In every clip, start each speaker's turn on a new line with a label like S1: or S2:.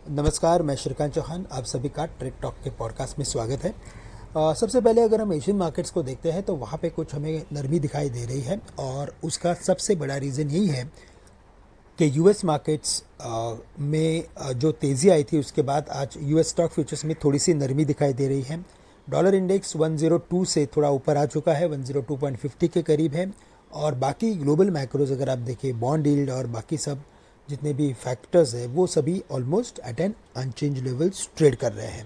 S1: नमस्कार, मैं श्रीकांत चौहान, आप सभी का ट्रेड टॉक के पॉडकास्ट में स्वागत है। सबसे पहले अगर हम एशियन मार्केट्स को देखते हैं तो वहाँ पे कुछ हमें नरमी दिखाई दे रही है और उसका सबसे बड़ा रीज़न यही है कि यूएस मार्केट्स में जो तेज़ी आई थी उसके बाद आज यूएस स्टॉक फ्यूचर्स में थोड़ी सी नरमी दिखाई दे रही है। डॉलर इंडेक्स 102 से थोड़ा ऊपर आ चुका है, 102.50 के करीब है। और बाकी ग्लोबल मैक्रोज अगर आप देखें, बॉन्ड यील्ड और बाकी सब जितने भी फैक्टर्स है वो सभी almost at an unchanged levels trade कर रहे हैं।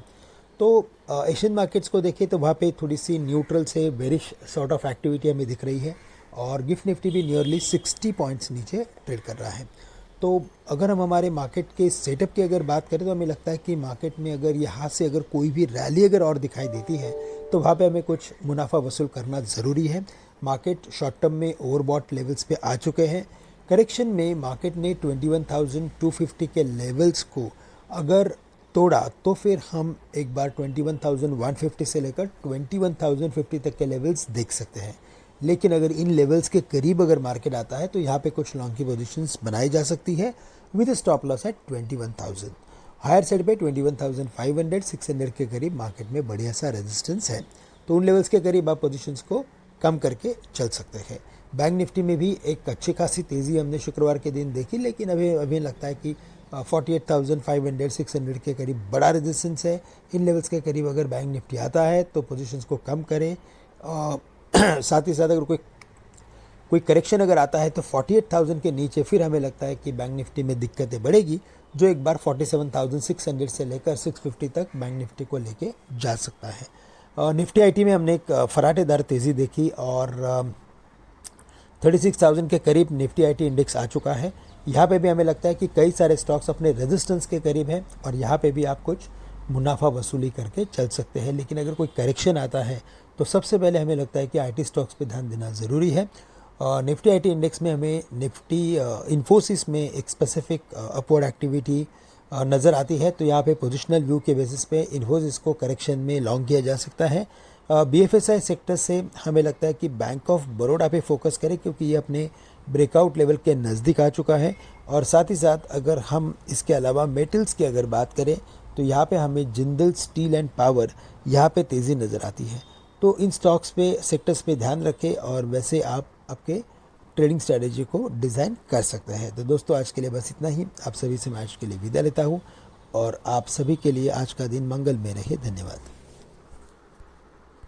S1: तो एशियन मार्केट्स को देखें तो वहाँ पे थोड़ी सी न्यूट्रल से बेरिश सॉर्ट ऑफ एक्टिविटी हमें दिख रही है और गिफ्ट निफ्टी भी नियरली 60 पॉइंट्स नीचे ट्रेड कर रहा है। तो अगर हम हमारे मार्केट के सेटअप की अगर बात करें तो हमें लगता है कि मार्केट में अगर यहाँ से अगर कोई भी रैली अगर और दिखाई देती है तो वहाँ पे हमें कुछ मुनाफा वसूल करना ज़रूरी है। मार्केट शॉर्ट टर्म में ओवरबॉट लेवल्स पे आ चुके हैं। करेक्शन में मार्केट ने 21,250 के लेवल्स को अगर तोड़ा तो फिर हम एक बार 21,150 से लेकर 21,050 तक के लेवल्स देख सकते हैं। लेकिन अगर इन लेवल्स के करीब अगर मार्केट आता है तो यहाँ पे कुछ लॉन्ग की पोजीशंस बनाई जा सकती है with stop loss at 21,000। Higher side पे 21,500 600 के करीब मार्केट में बढ़िया सा रेजिस्टेंस है, तो उन लेवल्स के करीब आप पोजीशंस को कम करके चल सकते हैं। बैंक निफ्टी में भी एक अच्छी खासी तेज़ी हमने शुक्रवार के दिन देखी, लेकिन अभी लगता है कि 48,500 600 के करीब बड़ा रेजिस्टेंस है। इन लेवल्स के करीब अगर बैंक निफ्टी आता है तो पोजीशंस को कम करें। साथ ही साथ अगर कोई करेक्शन अगर आता है तो 48,000 के नीचे फिर हमें लगता है कि बैंक निफ्टी में दिक्कतें बढ़ेगी, जो एक बार 47,600 से लेकर 650 तक बैंक निफ्टी को लेके जा सकता है। निफ्टी आईटी में हमने एक फराटेदार तेज़ी देखी और 36,000 के करीब निफ्टी आईटी इंडेक्स आ चुका है। यहाँ पे भी हमें लगता है कि कई सारे स्टॉक्स अपने रेजिस्टेंस के करीब हैं और यहाँ पे भी आप कुछ मुनाफा वसूली करके चल सकते हैं। लेकिन अगर कोई करेक्शन आता है तो सबसे पहले हमें लगता है कि आईटी स्टॉक्स पे ध्यान देना ज़रूरी है। निफ्टी आईटी इंडेक्स में हमें निफ्टी इन्फोसिस में एक स्पेसिफिक अपवर्ड एक्टिविटी नज़र आती है, तो यहाँ पे पोजिशनल व्यू के बेसिस पे इन्फोसिस को करेक्शन में लॉन्ग किया जा सकता है। बीएफएसआई सेक्टर से हमें लगता है कि बैंक ऑफ बड़ौदा पे फोकस करें क्योंकि ये अपने ब्रेकआउट लेवल के नज़दीक आ चुका है। और साथ ही साथ अगर हम इसके अलावा मेटल्स की अगर बात करें तो यहाँ पे हमें जिंदल स्टील एंड पावर यहाँ पे तेज़ी नज़र आती है। तो इन स्टॉक्स पे सेक्टर्स पे ध्यान रखें और वैसे आप आपके ट्रेडिंग स्ट्रैटेजी को डिज़ाइन कर सकते हैं। तो दोस्तों, आज के लिए बस इतना ही। आप सभी से मैं आज के लिए विदा लेता हूँ और आप सभी के लिए आज का दिन मंगलमय रहे। धन्यवाद।